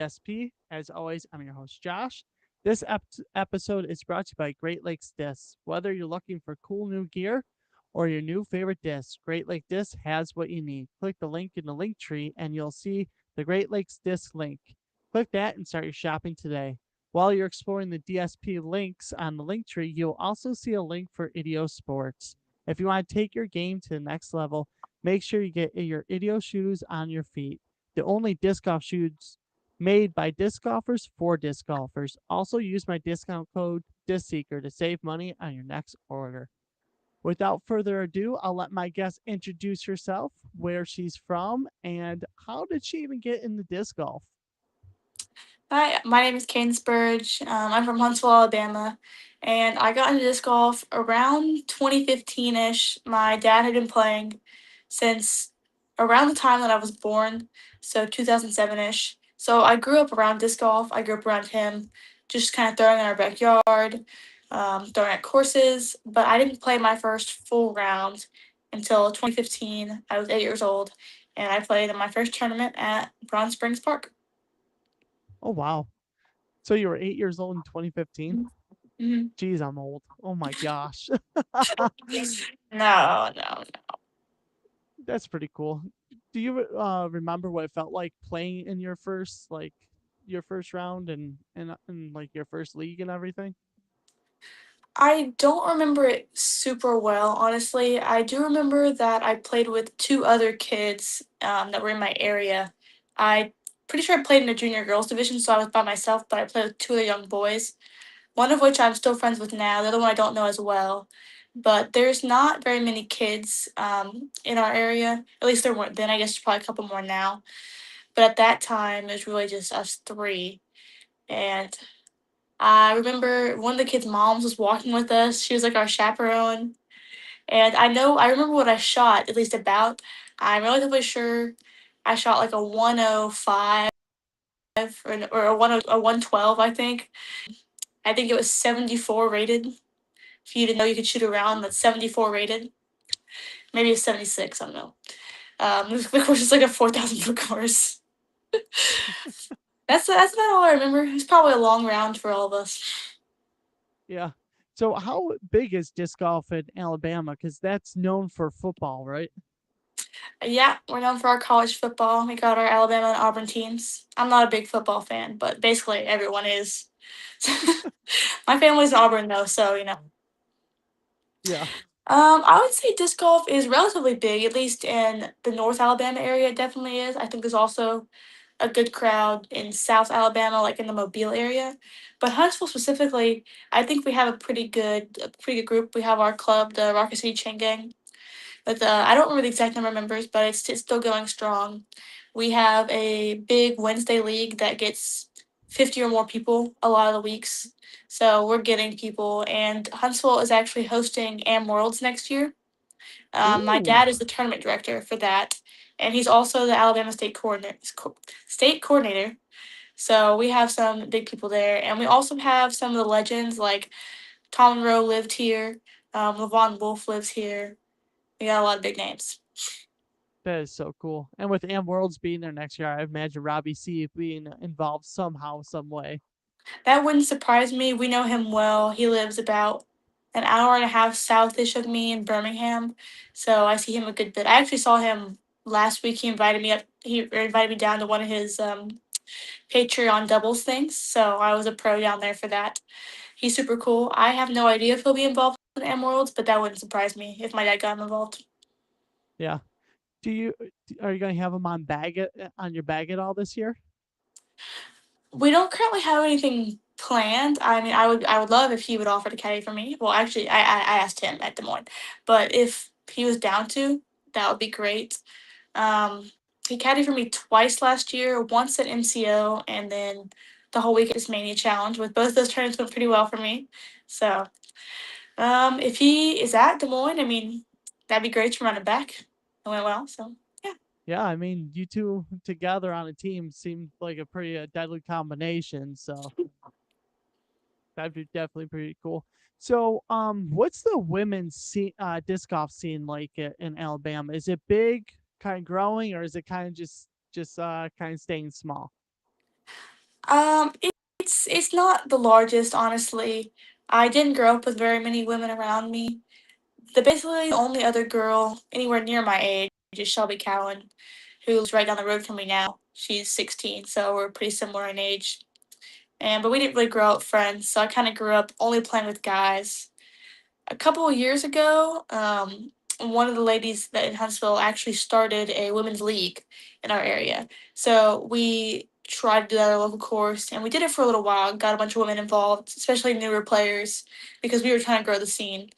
SP. As always, I'm your host, Josh. This episode is brought to you by Great Lakes Discs. Whether you're looking for cool new gear or your new favorite disc, Great Lakes Disc has what you need. Click the link in the link tree and you'll see the Great Lakes Disc link. Click that and start your shopping today. While you're exploring the DSP links on the link tree, you'll also see a link for Idio Sports. If you want to take your game to the next level, make sure you get your Idio shoes on your feet. The only disc golf shoes made by disc golfers for disc golfers. Also use my discount code disc.seeker to save money on your next order. Without further ado, I'll let my guest introduce herself, where she's from, and how did she even get into disc golf? Hi, my name is Cadence Burge. I'm from Huntsville, Alabama, and I got into disc golf around 2015 ish. My dad had been playing since around the time that I was born, so 2007 ish. So I grew up around disc golf. I grew up around him, just kind of throwing in our backyard, throwing at courses, but I didn't play my first full round until 2015. I was 8 years old, and I played in my first tournament at Bronze Springs Park. Oh, wow. So you were 8 years old in 2015? Mhm. Geez, I'm old. Oh my gosh. No, no. That's pretty cool. Do you remember what it felt like playing in your first round and like your first league and everything? I don't remember it super well, honestly. I do remember that I played with two other kids that were in my area. I pretty sure I played in the junior girls division, so I was by myself, but I played with two other young boys. One of which I'm still friends with now. The other one I don't know as well. But there's not very many kids in our area. At least there weren't then. I guess there's probably a couple more now. But at that time, it was really just us three. And I remember one of the kids' moms was walking with us. She was like our chaperone. And I remember what I shot, at least about. I'm relatively sure I shot like a 105 or a 112, I think. I think it was 74 rated. For you to know you could shoot around that's 74 rated. Maybe it's 76, I don't know. The course is like a 4,000 foot course. That's about all I remember. It's probably a long round for all of us. Yeah. So how big is disc golf in Alabama? Because that's known for football, right? Yeah, we're known for our college football. We got our Alabama and Auburn teams. I'm not a big football fan, but basically everyone is. My family's in Auburn though, so you know. Yeah. I would say disc golf is relatively big, at least in the North Alabama area. It definitely is. I think there's also a good crowd in South Alabama, like in the Mobile area. But Huntsville specifically, I think we have a pretty good group. We have our club, the Rocket City Chain Gang. But I don't remember the exact number of members, but it's still going strong. We have a big Wednesday league that gets 50 or more people a lot of the weeks. So we're getting people, and Huntsville is actually hosting Am Worlds next year. My Ooh. dad is the tournament director for that, and he's also the Alabama state coordinator. So we have some big people there, and we also have some of the legends like Tom Monroe lived here, Levon Wolf lives here. We got a lot of big names. That is so cool. And with Am Worlds being there next year, I imagine Robbie C being involved somehow, some way. That wouldn't surprise me. We know him well. He lives about an hour and a half southish of me in Birmingham, so I see him a good bit. I actually saw him last week. He invited me up. Invited me down to one of his Patreon doubles things, so I was a pro down there for that. He's super cool. I have no idea if he'll be involved in M Worlds, but that wouldn't surprise me if my dad got him involved. Yeah. Do you are you gonna have him on your bag at all this year? We don't currently have anything planned. I mean, I would love if he would offer to caddy for me. Well, actually, I asked him at Des Moines, but if he was down to, that would be great. Um, he caddied for me twice last year, once at MCO, and then the whole week at this Mania Challenge. With both those tournaments went pretty well for me. So, if he is at Des Moines, I mean, that'd be great to run it back. It went well, so yeah. Yeah, I mean, you two together on a team seemed like a pretty deadly combination. So that'd be definitely pretty cool. So, what's the women's disc golf scene like in Alabama? Is it big, kind of growing, or is it kind of just kind of staying small? It's not the largest, honestly. I didn't grow up with very many women around me. The only other girl anywhere near my age is Shelby Cowan, who lives right down the road from me now. She's 16, so we're pretty similar in age. And but we didn't really grow up friends, so I kind of grew up only playing with guys. A couple of years ago, one of the ladies that in Huntsville actually started a women's league in our area. So we tried to do that at our local course, and we did it for a little while. Got a bunch of women involved, especially newer players, because we were trying to grow the scene.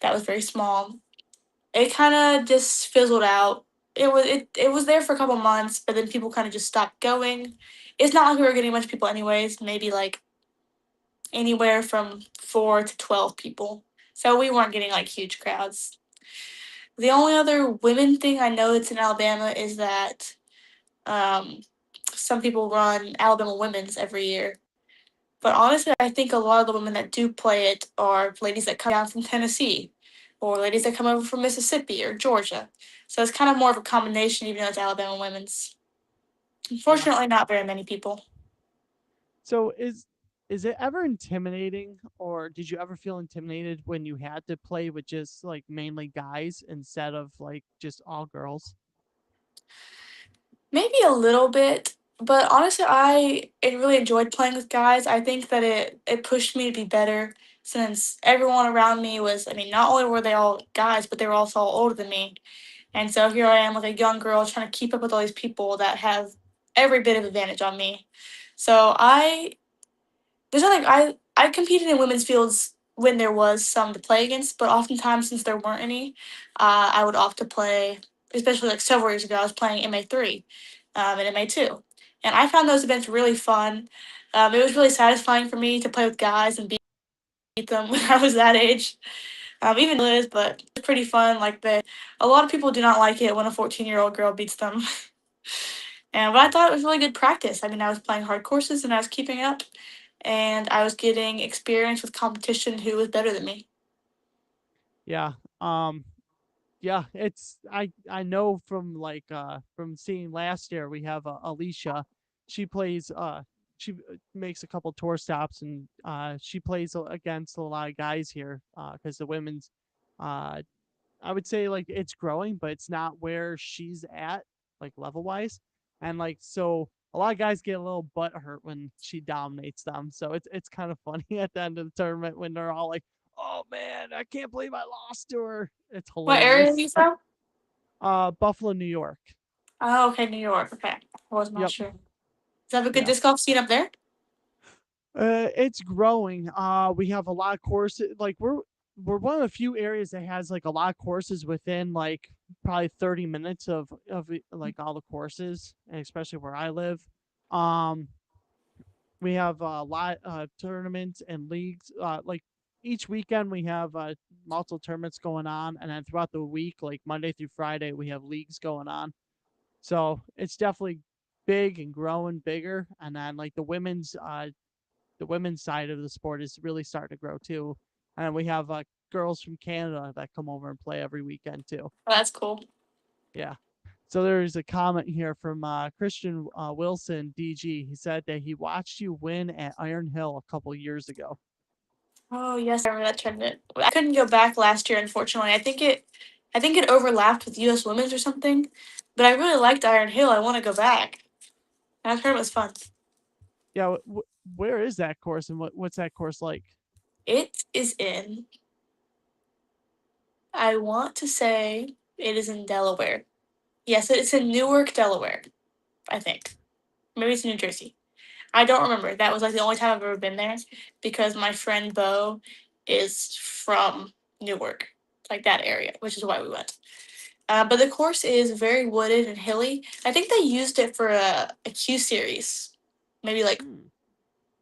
That was very small. It kind of just fizzled out. It was there for a couple months, but then people kind of just stopped going. It's not like we were getting a bunch of people anyways. Maybe like anywhere from 4 to 12 people. So we weren't getting like huge crowds. The only other women thing I know that's in Alabama is that um, some people run Alabama women's every year. But honestly, I think a lot of the women that do play it are ladies that come down from Tennessee or ladies that come over from Mississippi or Georgia. So it's kind of more of a combination, even though it's Alabama women's. Yeah. Unfortunately, not very many people. So is it ever intimidating, or did you ever feel intimidated when you had to play with just like mainly guys instead of like just all girls? Maybe a little bit, but honestly, I really enjoyed playing with guys. I think that it pushed me to be better since everyone around me was. I mean, not only were they all guys, but they were also all older than me. And so here I am, like a young girl, trying to keep up with all these people that have every bit of advantage on me. So there's nothing I competed in women's fields when there was some to play against, but oftentimes since there weren't any, I would opt to play. Especially like several years ago, I was playing MA3 and MA2, and I found those events really fun. It was really satisfying for me to play with guys and beat them when I was that age. Even though it is, but it's pretty fun. A lot of people do not like it when a 14-year-old girl beats them. And but I thought it was really good practice. I mean, I was playing hard courses and I was keeping up, and I was getting experience with competition who was better than me. Yeah. Um yeah, it's I know from from seeing last year we have Alicia. She plays she makes a couple tour stops, and she plays against a lot of guys here cuz the women's uh I would say like it's growing, but it's not where she's at, like level wise. And like so a lot of guys get a little butt hurt when she dominates them. So it's kind of funny at the end of the tournament when they're all like, "Oh man, I can't believe I lost to her." It's What area are hilarious. you from? Buffalo, New York. Oh, okay, New York. Okay, I was not Yep. sure. Does that have a good Yeah. disc golf scene up there? It's growing. We have a lot of courses. Like we're one of the few areas that has like a lot of courses within like probably 30 minutes of like all the courses, and especially where I live. Um, we have a lot of tournaments and leagues. Like each weekend we have multiple tournaments going on, and then throughout the week, like Monday through Friday, we have leagues going on. So it's definitely big and growing bigger. And then like the women's side of the sport is really starting to grow too. And we have girls from Canada that come over and play every weekend too. Oh, that's cool. Yeah. So there's a comment here from Christian Wilson, DG. He said that he watched you win at Iron Hill a couple years ago. Oh yes, I remember that tournament. I couldn't go back last year, unfortunately. I think it overlapped with U.S. Women's or something. But I really liked Iron Hill. I want to go back. That tournament was fun. Yeah, where is that course, and what's that course like? It is in. I want to say it is in Delaware. Yes, it's in Newark, Delaware. I think maybe it's New Jersey. I don't remember. That was like the only time I've ever been there because my friend Bo is from Newark, like that area, which is why we went. But the course is very wooded and hilly. I think they used it for a Q series, maybe like Hmm.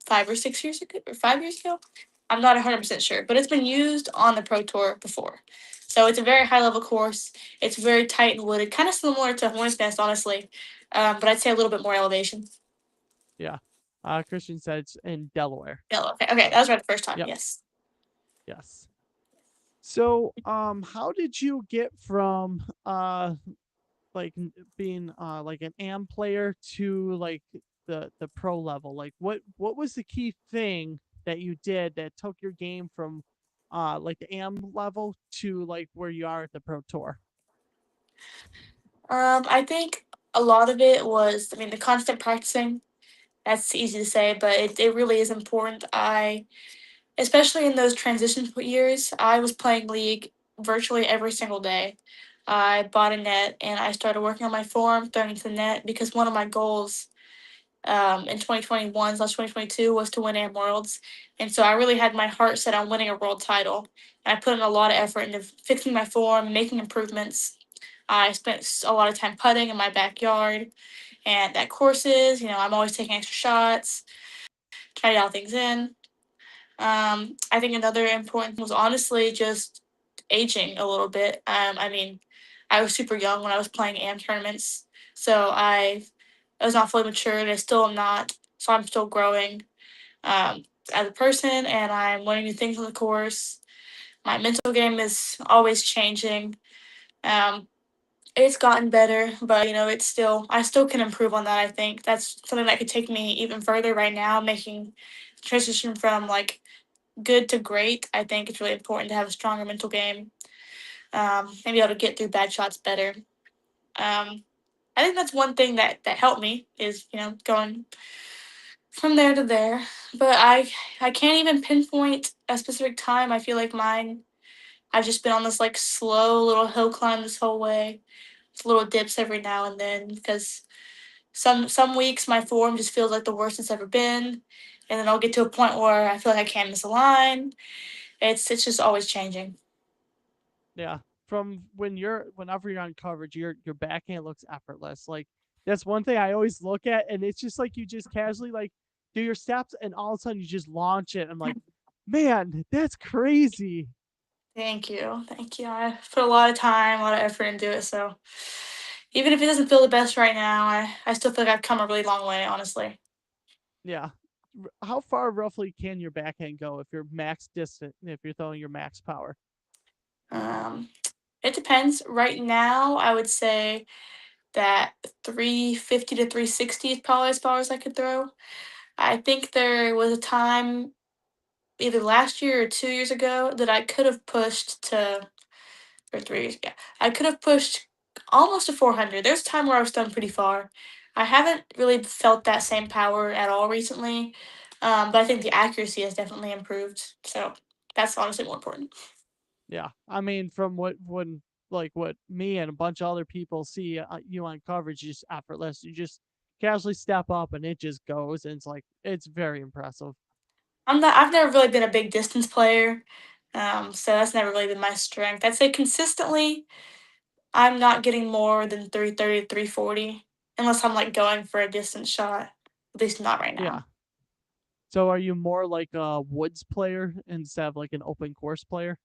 5 or 6 years ago, or 5 years ago. I'm not 100% sure, but it's been used on the Pro Tour before. So it's a very high level course. It's very tight and wooded, kind of similar to Hornets Nest, honestly, but I'd say a little bit more elevation. Yeah. Christian said it's in Delaware. Yeah, okay, okay, So that was right the first time. yep. Yes. Yes. So how did you get from like being like an AM player to like the pro level? Like what was the key thing that you did that took your game from like the am level to like where you are at the pro tour? I think a lot of it was, I mean, the constant practicing. That's easy to say, but it really is important. Especially in those transition years, I was playing League virtually every single day. I bought a net and I started working on my form, throwing into the net because one of my goals in 2021/2022 was to win AM Worlds. And so I really had my heart set on winning a world title. And I put in a lot of effort into fixing my form, making improvements. I spent a lot of time putting in my backyard and at courses. I'm always taking extra shots, trying to dial things in. I think another important thing was honestly just aging a little bit. I mean, I was super young when I was playing AM tournaments, so I was not fully matured. I still am not, so I'm still growing as a person, and I'm learning new things on the course. My mental game is always changing. Um, it's gotten better, but it's still I still can improve on that. I think that's something that could take me even further right now, making transition from like good to great. I think it's really important to have a stronger mental game, and be able to get through bad shots better. Um, I think that's one thing that helped me is going from there to there. But I can't even pinpoint a specific time. I feel like mine. I've just been on this like slow little hill climb this whole way. It's little dips every now and then because some weeks my form just feels like the worst it's ever been, and then I'll get to a point where I feel like I can't miss a line. It's just always changing. Yeah. From whenever you're on coverage, your backhand looks effortless. Like that's one thing I always look at, and it's just like you just casually like do your steps, and all of a sudden you just launch it. I'm like, man, that's crazy. Thank you. Thank you. I put a lot of time, a lot of effort into it. So even if it doesn't feel the best right now, I still feel like I've come a really long way, honestly. Yeah. How far roughly can your backhand go if you're max distant, if you're throwing your max power? Um, it depends. Right now, I would say that 350 to 360 is probably as far as I could throw. I think there was a time either last year or 2 years ago that I could have pushed to, or 3 years, yeah, I could have pushed almost to 400. There's a time where I was thrown pretty far. I haven't really felt that same power at all recently, but I think the accuracy has definitely improved. So that's honestly more important. Yeah. I mean, from what me and a bunch of other people see you on coverage, just effortless. You just casually step up and it just goes, and it's like it's very impressive. I've never really been a big distance player, so that's never really been my strength. I'd say consistently, I'm not getting more than 330 to 340 unless I'm like going for a distance shot. At least not right Yeah. now. So are you more like a woods player instead of like an open course player?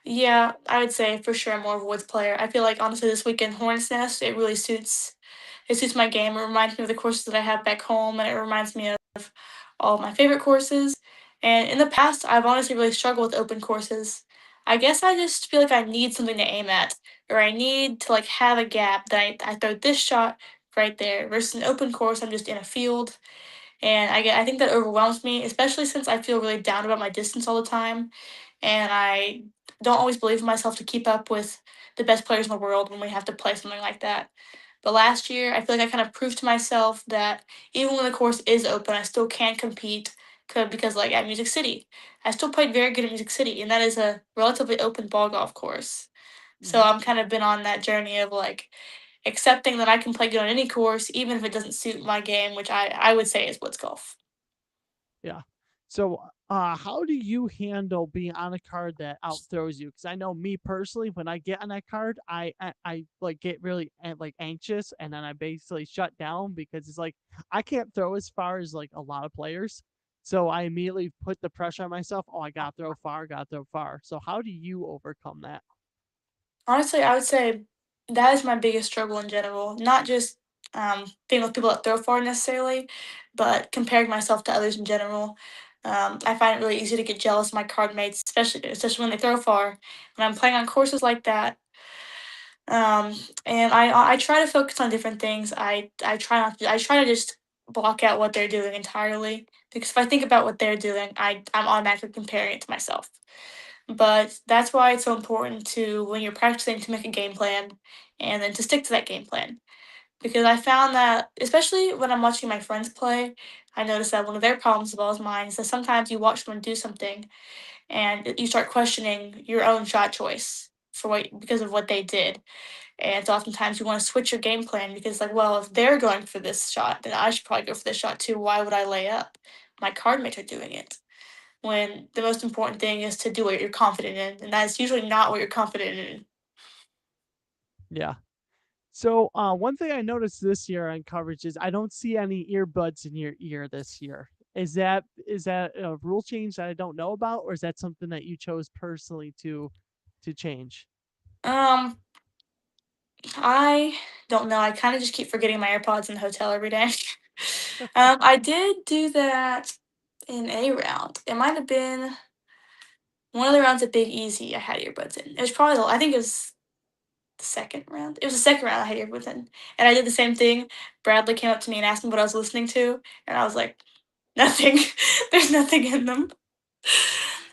Yeah, I would say for sure I'm more of a woods player. I feel like honestly this weekend Hornets Nest, it suits my game. It reminds me of the courses that I have back home, and it reminds me of all of my favorite courses. And in the past, I've honestly really struggled with open courses. I guess I just feel like I need something to aim at, or I need to like have a gap that I throw this shot right there versus an open course. I'm just in a field, and I think that overwhelms me, especially since I feel really down about my distance all the time, and I don't always believe in myself to keep up with the best players in the world when we have to play something like that. But last year, I feel like I kind of proved to myself that even when the course is open, I still can compete. Because, like at Music City, I still played very good at Music City, and that is a relatively open ball golf course. So Hmm. I'm kind of been on that journey of like accepting that I can play good on any course, even if it doesn't suit my game, which I would say is woods golf. Yeah. So, how do you handle being on a card that outthrows you? Because I know me personally, when I get on that card, I like get really like anxious, and then I basically shut down because it's like I can't throw as far as like a lot of players. So I immediately put the pressure on myself. Oh, I gotta throw far, gotta throw far. So how do you overcome that? Honestly, I would say that is my biggest struggle in general. Not just being with people that throw far necessarily, but comparing myself to others in general. I find it really easy to get jealous of my card mates, especially when they throw far. When I'm playing on courses like that, um, and I try to focus on different things. I try not to. I try to just block out what they're doing entirely because if I think about what they're doing, I'm automatically comparing it to myself. But that's why it's so important to when you're practicing to make a game plan and then to stick to that game plan. Because I found that especially when I'm watching my friends play, I noticed that one of their problems as well as mine is that sometimes you watch someone do something and you start questioning your own shot choice for what because of what they did. And so oftentimes you want to switch your game plan because like, well, if they're going for this shot, then I should probably go for this shot too. Why would I lay up? My card mates are doing it. When the most important thing is to do what you're confident in, and that's usually not what you're confident in. Yeah. So one thing I noticed this year on coverage is I don't see any earbuds in your ear this year. Is that a rule change that I don't know about, or is that something that you chose personally to change? Um, I don't know. I kind of just keep forgetting my AirPods in the hotel every day. I did do that in a round. It might have been one of the rounds at Big Easy. I had earbuds in. It was probably I think it was the second round. It was the second round I had earbuds in, and I did the same thing. Bradley came up to me and asked me what I was listening to, and I was like, nothing. There's nothing in them.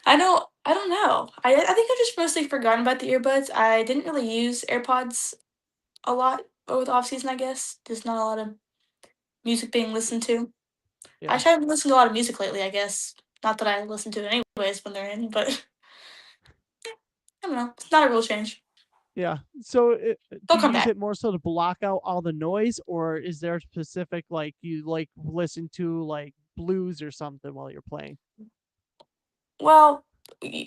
I don't know. I think I've just mostly forgotten about the earbuds. I didn't really use AirPods a lot over the off season, I guess. There's not a lot of music being listened to. I Yeah. try to listen to a lot of music lately, I guess. Not that I listen to it anyways when they're in, but I don't know. It's not a real change. Yeah. So They'll do you come use back. it more so to block out all the noise, or is there a specific like you like listen to like blues or something while you're playing? Well, when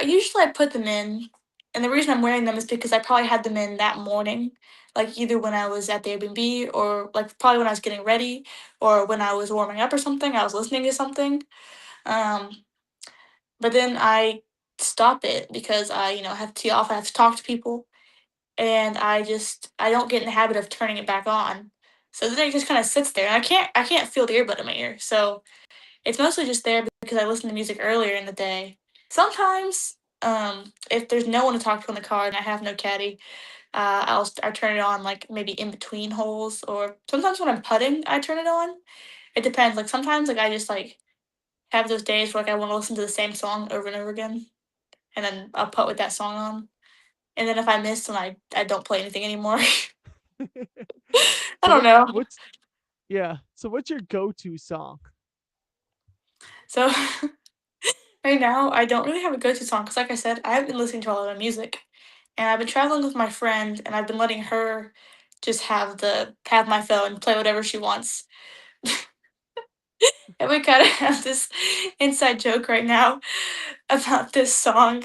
usually I put them in, and the reason I'm wearing them is because I probably had them in that morning, like either when I was at the Airbnb or like probably when I was getting ready or when I was warming up or something. I was listening to something. Um, but then I stop it because I have to tee off. I have to talk to people, and I don't get in the habit of turning it back on. So then it just kind of sits there, and I can't feel the earbud in my ear. So it's mostly just there because I listen to music earlier in the day. Sometimes, if there's no one to talk to in the car and I have no caddy, I turn it on like maybe in between holes, or sometimes when I'm putting, I turn it on. It depends. Like sometimes, like I just like have those days where like I want to listen to the same song over and over again, and then I'll put with that song on. And then if I miss, then I don't play anything anymore. I So don't what know. what's yeah. So what's your go-to song? So right now, I don't really have a go-to song because, like I said, I have been listening to a lot of music, and I've been traveling with my friend, and I've been letting her just have my phone, play whatever she wants. And we kind of have this inside joke right now about this song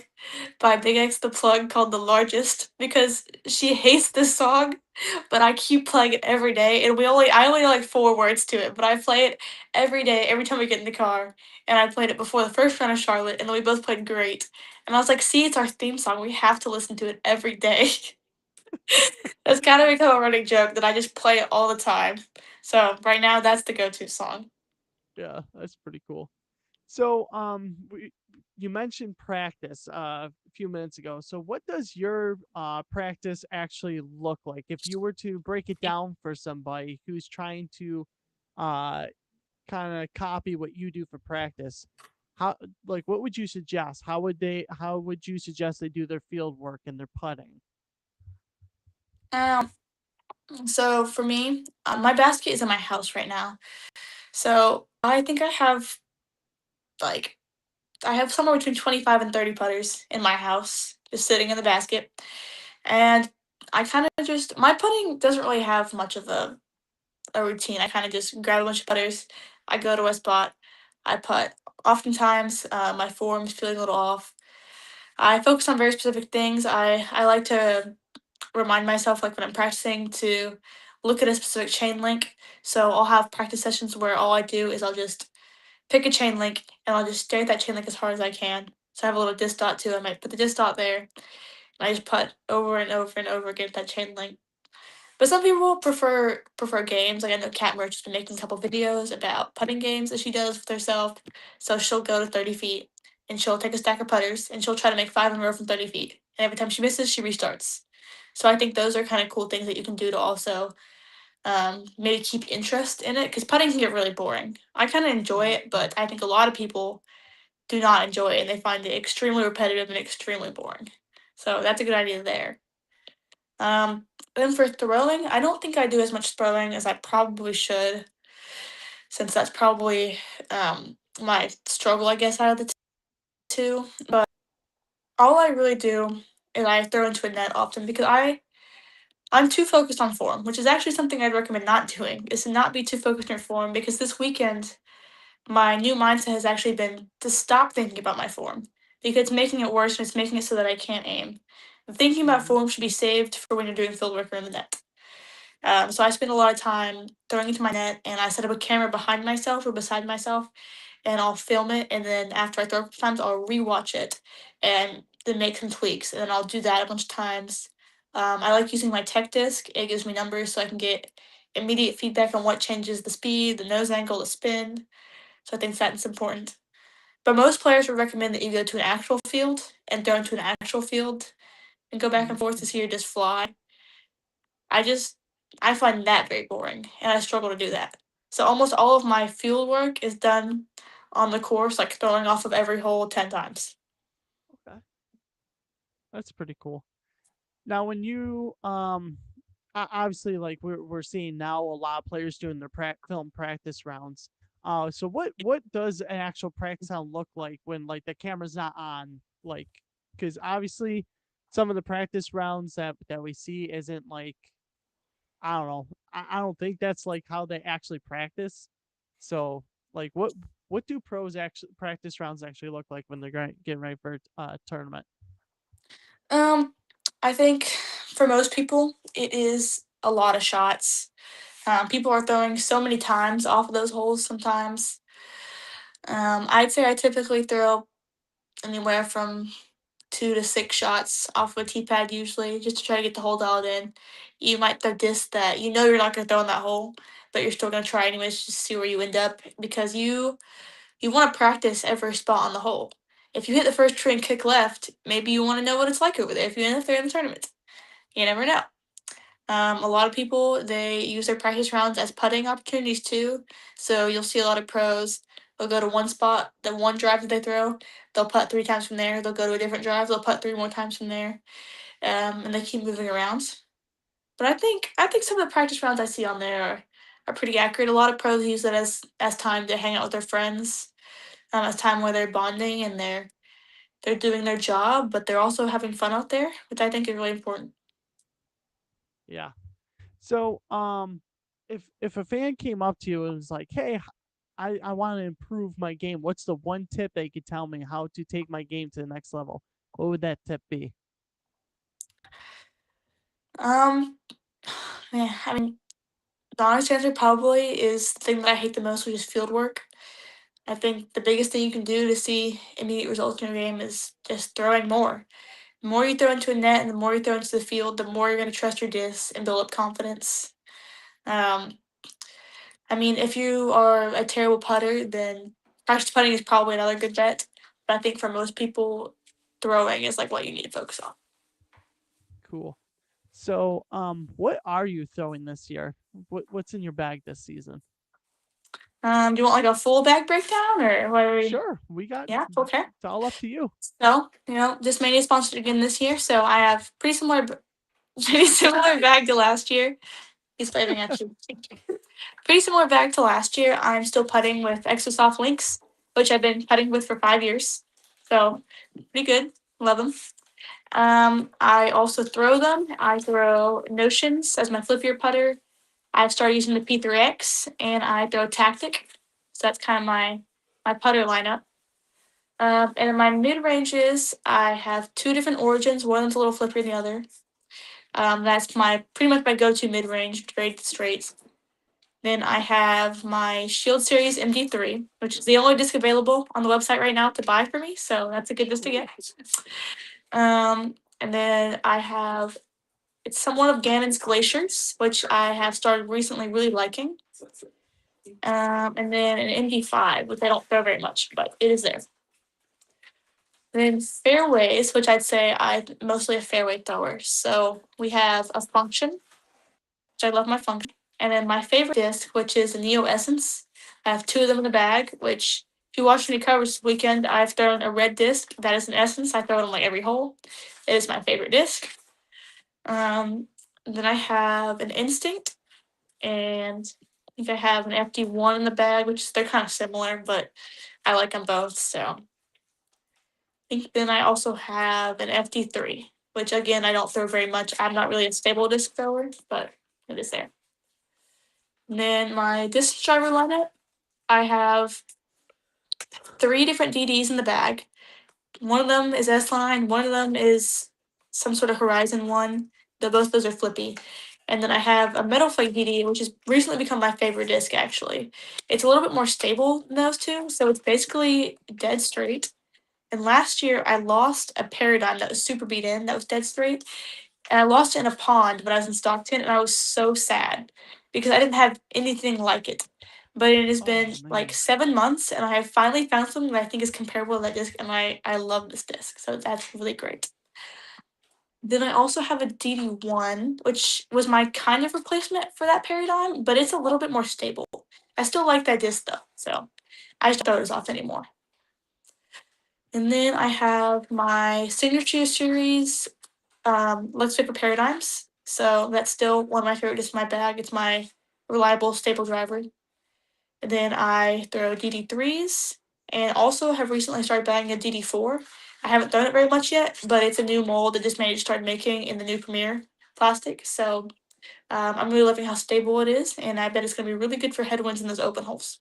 by Big X the Plug called "The Largest" because she hates this song, but I keep playing it every day, and I only know like 4 words to it, but I play it every day, every time we get in the car, and I played it before the first round of Charlotte, and then we both played great, and I was like, see, it's our theme song, we have to listen to it every day. That's kind of become a running joke that I just play it all the time. So right now, that's the go-to song. Yeah, that's pretty cool. So, you mentioned practice a few minutes ago. So, what does your practice actually look like? If you were to break it down for somebody who's trying to uh, kind of copy what you do for practice, how like what would you suggest? How would you suggest they do their field work and their putting? Um, so for me, my basket is in my house right now. So I think like I have somewhere between 25 and 30 putters in my house, just sitting in the basket. And I kind of just my putting doesn't really have much of a routine. I kind of just grab a bunch of putters. I go to a spot. I putt. Oftentimes, my form's feeling a little off. I focus on very specific things. I like to remind myself, like when I'm practicing, to look at a specific chain link. So I'll have practice sessions where all I do is I'll just pick a chain link and I'll just stare at that chain link as hard as I can. So I have a little disc dot too. I might put the disc dot there and I just putt over and over and over again at that chain link. But some people prefer games. Like I know Kat Merch has been making a couple videos about putting games that she does with herself. So she'll go to 30 feet and she'll take a stack of putters and she'll try to make 5 in a row from 30 feet. And every time she misses, she restarts. So I think those are kind of cool things that you can do to also maybe keep interest in it because putting can get really boring. I kind of enjoy Mhm. it, but I think a lot of people do not enjoy it and they find it extremely repetitive and extremely boring. So that's a good idea there. Um, then for throwing, I don't think I do as much throwing as I probably should, since that's probably my struggle, I guess, out of the two. But all I really do is I throw into a net often because I'm too focused on form, which is actually something I'd recommend not doing, is to not be too focused on your form because this weekend my new mindset has actually been to stop thinking about my form because it's making it worse and it's making it so that I can't aim. Thinking about Mhm. form should be saved for when you're doing field work or in the net. So I spend a lot of time throwing into my net and I set up a camera behind myself or beside myself and I'll film it, and then after I throw a couple times, I'll rewatch it and then make some tweaks, and then I'll do that a bunch of times. I like using my tech disc. It gives me numbers so I can get immediate feedback on what changes the speed, the nose angle, the spin. So I think that's important. But most players would recommend that you go to an actual field and throw into an actual field and go back and Mhm. forth to see you just fly. I just I find that very boring, and I struggle to do that. So almost all of my field work is done on the course, like throwing off of every hole 10 times. Okay, that's pretty cool. Now, when you obviously, like we're seeing now a lot of players doing their film practice rounds. So what does an actual practice round look like when like the camera's not on? Like, because obviously some of the practice rounds that we see isn't like, I don't know. I don't think that's like how they actually practice. So like what do pros actually practice rounds actually look like when they're getting ready for a tournament? Um, I think for most people, it is a lot of shots. People are throwing so many times off of those holes sometimes. I'd say I typically throw anywhere from 2 to 6 shots off of a tee pad usually, just to try to get the hole dialed in. You might throw discs that you know you're not gonna throw in that hole, but you're still gonna try anyways just to see where you end up because you want to practice every spot on the hole. If you hit the first tree and kick left, maybe you want to know what it's like over there if you end up there in the tournament. You never know. A lot of people they use their practice rounds as putting opportunities too. So you'll see a lot of pros. They'll go to one spot, the one drive that they throw, they'll putt 3 times from there. They'll go to a different drive, they'll putt 3 more times from there, and they keep moving around. But I think some of the practice rounds I see on there are pretty accurate. A lot of pros use it as time to hang out with their friends, as time where they're bonding and they're doing their job, but they're also having fun out there, which I think is really important. Yeah. So, if a fan came up to you and was like, "Hey, I want to improve my game. What's the one tip they could tell me how to take my game to the next level?" What would that tip be? Um, yeah, I mean, the honest answer probably is the thing that I hate the most, which is field work. I think the biggest thing you can do to see immediate results in your game is just throwing more. The more you throw into a net and the more you throw into the field, the more you're going to trust your disc and build up confidence. Um, I mean, if you are a terrible putter, then practice putting is probably another good bet. But I think for most people, throwing is like what you need to focus on. Cool. So, what are you throwing this year? What's in your bag this season? Do you want like a full bag breakdown or what are we? Sure, we got. Yeah, okay. It's all up to you. So, this mania is sponsored again this year, so I have pretty similar bag to last year. He's waving at you. Pretty similar bag to last year. I'm still putting with Exosoft Links, which I've been putting with for 5 years. So, pretty good. Love them. I also throw them. I throw Notions as my flippier putter. I've started using the P3X, and I throw Tactic. So that's kind of my putter lineup. And in my mid ranges, I have two different origins. One's a little flippier than the other. That's my pretty much my go-to mid range straight straights. Then I have my Shield Series MD3, which is the only disc available on the website right now to buy for me. So that's a good disc to get. And then I have it's somewhat of Ganon's Glaciers, which I have started recently really liking. And then an MD5, which I don't throw very much, but it is there. Then fairways, which I'd say I'm mostly a fairway thrower. So we have a function, which I love my function. And then my favorite disc, which is a Neo Essence. I have two of them in the bag, which if you watch any covers this weekend, I've thrown a red disc. That is an Essence. I throw it in like every hole. It is my favorite disc. Then I have an Instinct, and I think I have an FD1 in the bag, which they're kind of similar, but I like them both. So I think then I also have an FD3, which again I don't throw very much. I'm not really a stable disc thrower, but it is there. And then my disc driver lineup, I have three different DDs in the bag. One of them is S line, one of them is some sort of Horizon one. Both of those are flippy. And then I have a metal flake DD, which has recently become my favorite disc actually. It's a little bit more stable than those two, so it's basically dead straight. And last year I lost a paradigm that was super beat in, that was dead straight. And I lost it in a pond when I was in Stockton, and I was so sad because I didn't have anything like it. But it has Oh been like man. 7 months, and I have finally found something that I think is comparable to that disc, and I love this disc, so that's really great. Then I also have a DD1, which was my kind of replacement for that paradigm, but it's a little bit more stable. I still like that disc though, so I just don't throw those off anymore. And then I have my signature series, Let's Paper Paradigms. So that's still one of my favorite discs in my bag. It's my reliable, stable driver. And then I throw DD3s and also have recently started bagging a DD4. I haven't thrown it very much yet, but it's a new mold that this man started making in the new Premier plastic. So I'm really loving how stable it is, and I bet it's going to be really good for headwinds in those open holes.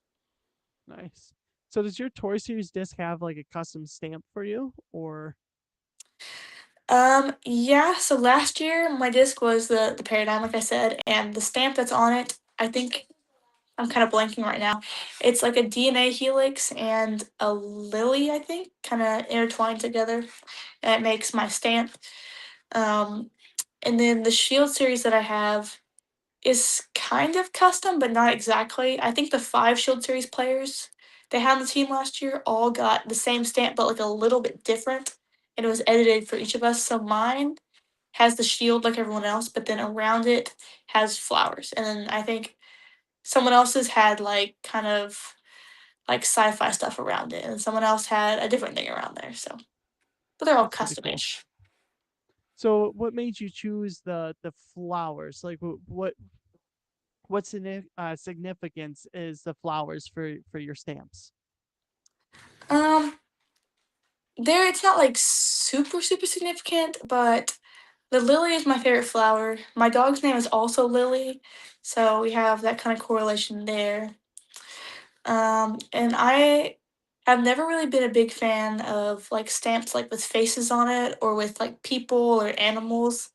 Nice. So does your Toy Series disc have like a custom stamp for you, or Yeah, so last year my disc was the paradigm, like I said, and the stamp that's on it, I think I'm kind of blanking right now. It's like a DNA helix and a lily, I think, kind of intertwined together, and it makes my stamp. Um, and then the shield series that I have is kind of custom, but not exactly. I think the five shield series players they had on the team last year all got the same stamp, but like a little bit different, and it was edited for each of us. So mine has the shield like everyone else, but then around it has flowers, and then I think someone else's had like kind of like sci-fi stuff around it, and someone else had a different thing around there. So, but they're all that's pretty cool. custom-ish. So what made you choose the flowers? Like what significance is the flowers for your stamps? Um, there it's not like super significant, but the lily is my favorite flower. My dog's name is also Lily, so we have that kind of correlation there. And I have never really been a big fan of like stamps like with faces on it or with like people or animals.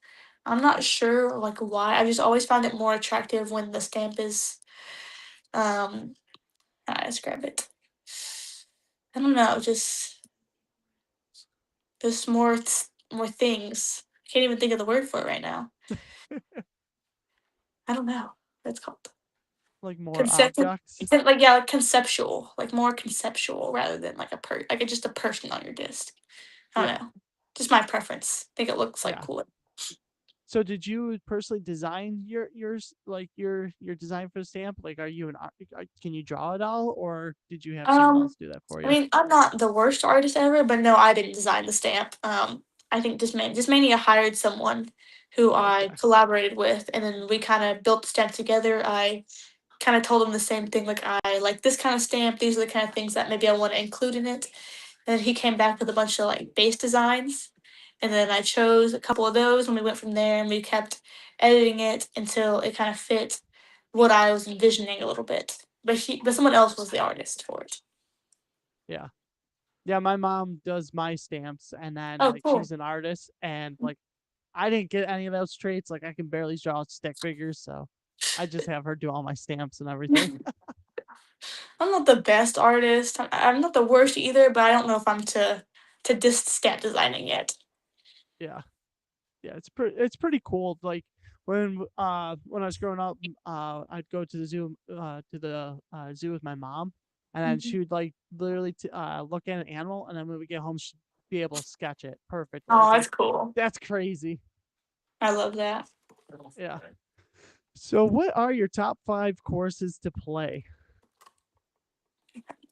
I'm not sure like why. I just always found it more attractive when the stamp is how do I describe it? I don't know, just more things. I can't even think of the word for it right now. I don't know what it's called. Like more Concept objects? like yeah, like conceptual, like more conceptual rather than like just a person on your disc. I Yeah, don't know. Just my preference. I think it looks like yeah. cooler. So did you personally design your design for the stamp? Like, are you can you draw it all, or did you have someone Um, else do that for I you? mean, I'm not the worst artist ever, but no, I didn't design the stamp. I think just mainly I hired someone who I Okay. collaborated with, and then we kind of built the stamp together. I kind of told him the same thing, like I like this kind of stamp. These are the kind of things that maybe I want to include in it. And then he came back with a bunch of like base designs, and then I chose a couple of those, and we went from there, and we kept editing it until it kind of fit what I was envisioning a little bit. But someone else was the artist for it. Yeah. Yeah, my mom does my stamps, and then Oh, like cool. she's an artist, and like I didn't get any of those traits. Like I can barely draw stick figures, so I just have her do all my stamps and everything. I'm not the best artist. I'm not the worst either, but I don't know if I'm to dis stamp designing yet. Yeah. Yeah, it's pretty cool. Like when I was growing up, I'd go to the zoo with my mom, and then Mhm. she would like literally look at an animal, and then when we get home, she'd be able to sketch it perfectly. Oh, It's that's like cool. that's crazy. I love that. Yeah. So, what are your top 5 courses to play?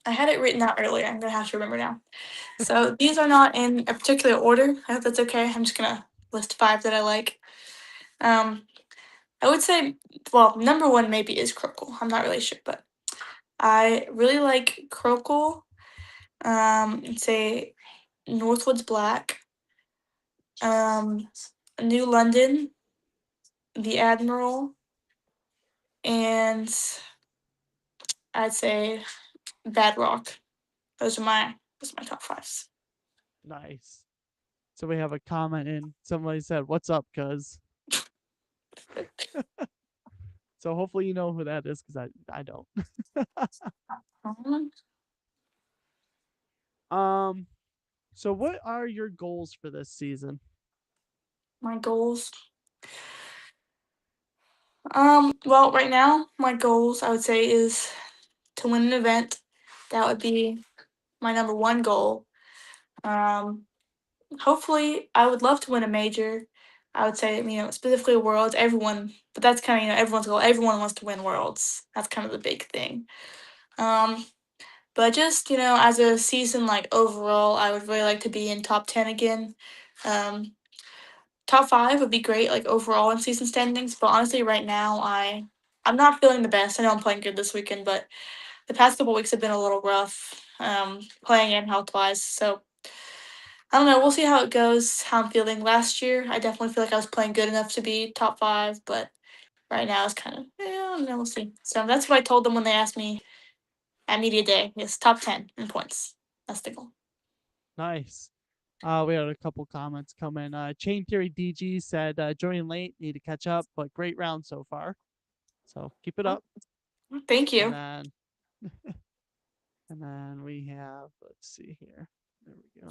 I had it written out earlier. I'm gonna have to remember now. So these are not in a particular order. I hope that's okay. I'm just gonna list five that I like. Um, I would say, well, number one maybe is Crocal. I'm not really sure, but I really like Crocal. I'd say Northwoods Black, um, New London, the Admiral, and I'd say Bad Rock. Those are my top fives. Nice. So we have a comment in. Somebody said, "What's up, cuz?" So hopefully you know who that is, because I don't. Um, um. So what are your goals for this season? my goals. Well, right now my goals I would say is to win an event. That would be my number one goal. Um, Hopefully, I would love to win a major. I would say, specifically Worlds. Everyone, but that's kind of everyone's goal. Everyone wants to win Worlds. That's kind of the big thing. Um, but just as a season like overall, I would really like to be in top 10 again. Um, Top five would be great, like overall in season standings. But honestly, right now, I'm not feeling the best. I know I'm playing good this weekend, but the past couple weeks have been a little rough, playing and health wise. So I don't know. We'll see how it goes. How I'm feeling. Last year, I definitely feel like I was playing good enough to be top five, but right now it's kind of I don't know. We'll see. So that's what I told them when they asked me at media day. Yes, top 10 in points. That's the goal. Nice. We had a couple comments come in. Chain Theory DG said, "Joining late, need to catch up, but great round so far. So keep it Oh, up." thank And you. then we have, let's see here. There we go.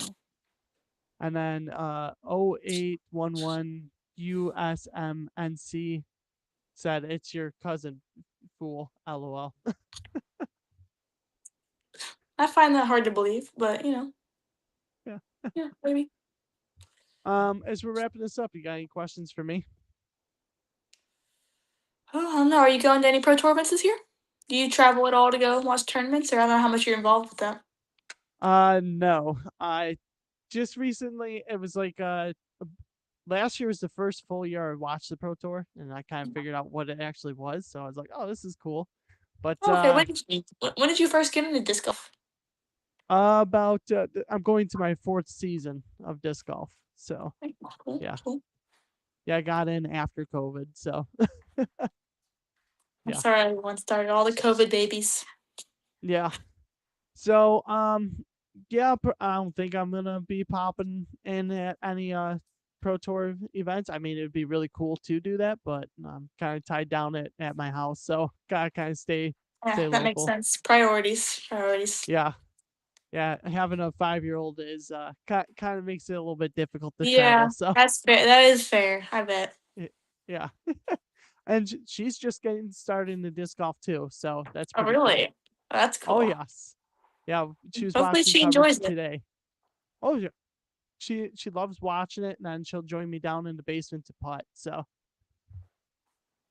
And then 0811 USMNC said, "It's your cousin, fool. LOL." I find that hard to believe, but Yeah. yeah, maybe. As we're wrapping this up, you got any questions for me? Oh, I don't know. Are you going to any pro tour events this year? Do you travel at all to go watch tournaments, or I don't know how much you're involved with that? No. I just recently, it was like last year was the first full year I watched the Pro Tour, and I kind of figured out what it actually was. So I was like, "Oh, this is cool." But Oh, okay, when did you first get into disc golf? about I'm going to my 4th season of disc golf. So Okay, cool, yeah, cool. I got in after COVID. So I'm yeah, sorry everyone started all the COVID babies. yeah. So yeah, I don't think I'm gonna be popping in at any Pro Tour events. I mean, it'd be really cool to do that, but I'm kind of tied down at my house, so gotta kind of Yeah, stay that makes local. sense. Priorities, priorities. Yeah, yeah. Having a 5 year old is kind of makes it a little bit difficult to travel. Yeah, So that's fair. That is fair. I bet. yeah, and she's just getting started in the disc golf too, so that's Oh, pretty cool. really? That's Oh cool. yes, yeah. She was Hopefully watching she coverage enjoys it. today. Oh yeah, she loves watching it, and then she'll join me down in the basement to putt. So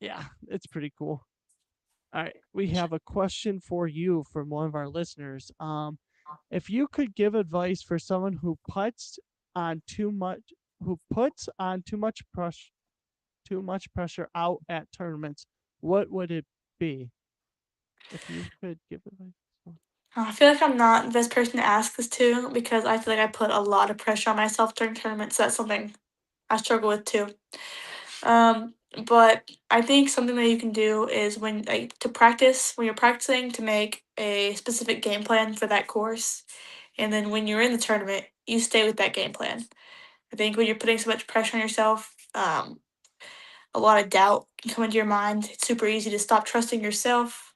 yeah, it's pretty cool. All right, we have a question for you from one of our listeners. If you could give advice for someone on too much, who puts on too much pressure out at tournaments, what would it be? If you could give advice. I feel like I'm not the best person to ask this to because I feel like I put a lot of pressure on myself during tournaments. So that's something I struggle with too. Um, but I think something that you can do is when you're practicing to make a specific game plan for that course, and then when you're in the tournament, you stay with that game plan. I think when you're putting so much pressure on yourself, a lot of doubt can come into your mind. It's super easy to stop trusting yourself,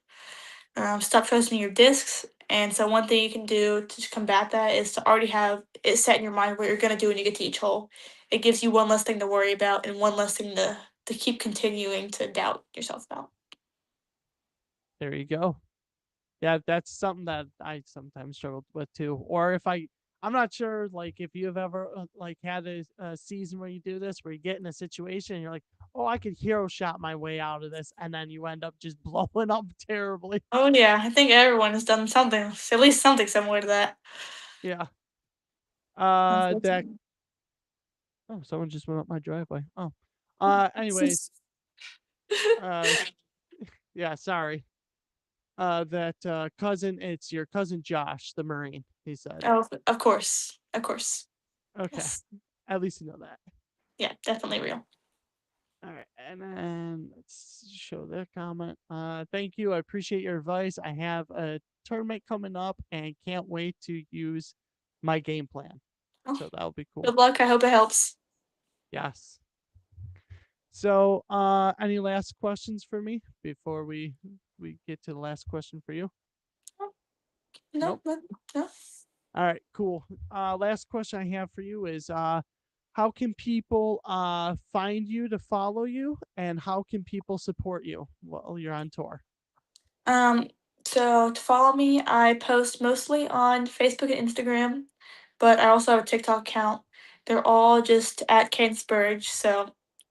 stop trusting your discs. And so, one thing you can do to combat that is to already have it set in your mind what you're going to do when you get to each hole. It gives you one less thing to worry about and one less thing to keep continuing to doubt yourself about. There you go. Yeah, that's something that I sometimes struggled with too. Or if I'm not sure, like if you've ever like had a season where you do this, where you get in a situation and you're like, oh, I could hero shot my way out of this, and then you end up just blowing up terribly. Oh yeah, I think everyone has done something, at least something similar to that. Yeah. That Unfortunately. oh, someone just went up my driveway. Oh. Anyways, uh, yeah, sorry. That cousin, it's your cousin Josh, the Marine. He said, Oh, of course, of course. okay, Yes, at least you know that. yeah, definitely real. All right, and then let's show their comment. Thank you. I appreciate your advice. I have a tournament coming up and can't wait to use my game plan. Oh, So that'll be good cool. luck. I hope it helps. Yes. So, any last questions for me before we get to the last question for you? Oh, no, Nope. no, no. All right, cool. Last question I have for you is how can people find you to follow you and how can people support you while you're on tour? Um, so to follow me, I post mostly on Facebook and Instagram, but I also have a TikTok account. They're all just at Cadence Burge, so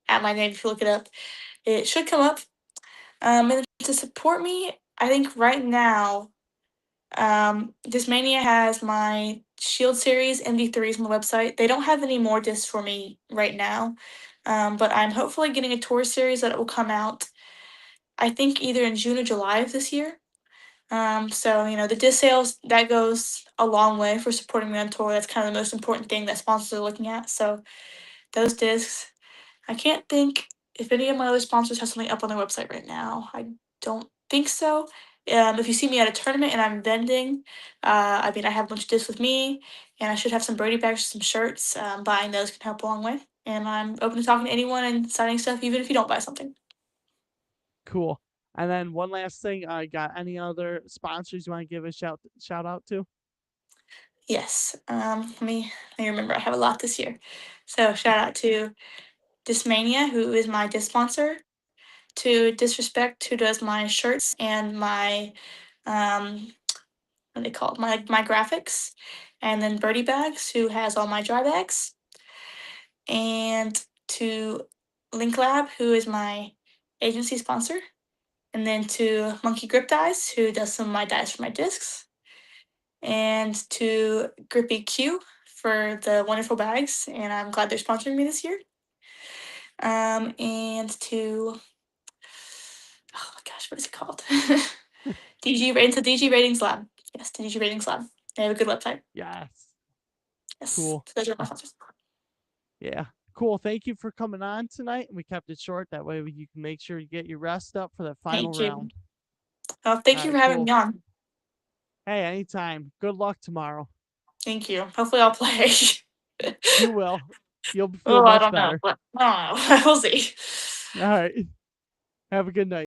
at my name, if you look it up, it should come up. And to support me, I think right now, Discmania has my Shield Series MV3s on the website. They don't have any more discs for me right now, but I'm hopefully getting a tour series that will come out, I think, either in June or July of this year. So the disc sales that goes a long way for supporting me on tour. That's kind of the most important thing that sponsors are looking at. So those discs, I can't think if any of my other sponsors have something up on their website right now. I don't think so. If you see me at a tournament and I'm vending, I mean I have a bunch of discs with me, and I should have some Brody bags, some shirts. Buying those can help a long way, and I'm open to talking to anyone and signing stuff, even if you don't buy something. Cool. And then one last thing, I got any other sponsors you want to give a shout out to? Yes. Let me remember. I have a lot this year. So shout out to Discmania, who is my disc sponsor, to Disrespect, who does my shirts and my what are they called? My graphics, and then Birdie Bags, who has all my dry bags, and to Link Lab, who is my agency sponsor, and then to Monkey Grip Dies, who does some of my dies for my discs, and to Grippy Q for the wonderful bags, and I'm glad they're sponsoring me this year. And to oh my gosh, what is it called? DG into DG Ratings Lab. Yes, to DG Ratings Lab. They have a good website. Yes. Yes, Cool. so those are my sponsors. Yeah. Cool. Thank you for coming on tonight. We kept it short. That way you can make sure you get your rest up for the final Thank you. round. Oh, All thank you right, for having cool. me on. Hey, anytime. Good luck tomorrow. Thank you. Hopefully, I'll play. You will. You'll feel Oh, I much don't know, better. but I don't know. We'll see. All right. Have a good night.